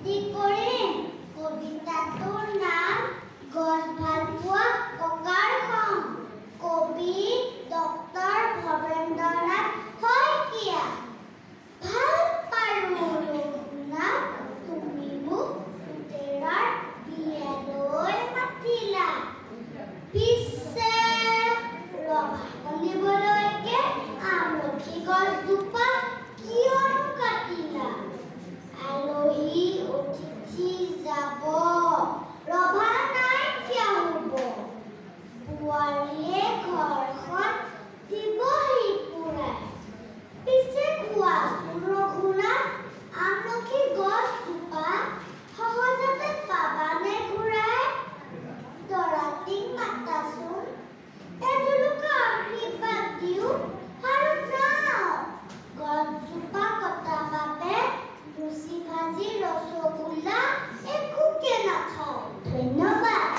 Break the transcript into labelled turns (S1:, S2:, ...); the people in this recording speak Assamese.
S1: আবৃত্তি কৰিম। কবিতাটোৰ নাম গছ ভাল পোৱা ককাৰ খং। কবি ডক্টৰ ভৱেন্দ্ৰনাথ শইকীয়া। ভাল পাৰো ৰঘুনা তুমি মোক পুতেৰাৰ বিয়ালৈ মাতিলা। পিছে ৰভা কলিবলৈকে আমলখি গছজোপা কিয়নো কাটিলা? আলহী অতিথি যাব, ৰভা নাইকিয়া হ'ব। বোৱাৰীয়ে ঘৰখন দিবহি পুৰাই। পিছে কোৱাচোন ৰঘুনাথ, আমলখি গছজোপা সহজতে পাবানে ঘূৰাই? দৰাটিক মাতাচোন, এজোলোকা আশীৰ্বাদ দিওঁ আৰু যাওঁ। গছজোপা কটা বাবে লুচি ভাজি ৰসগোল্লা একোকে নাখাওঁ। ধন্যবাদ।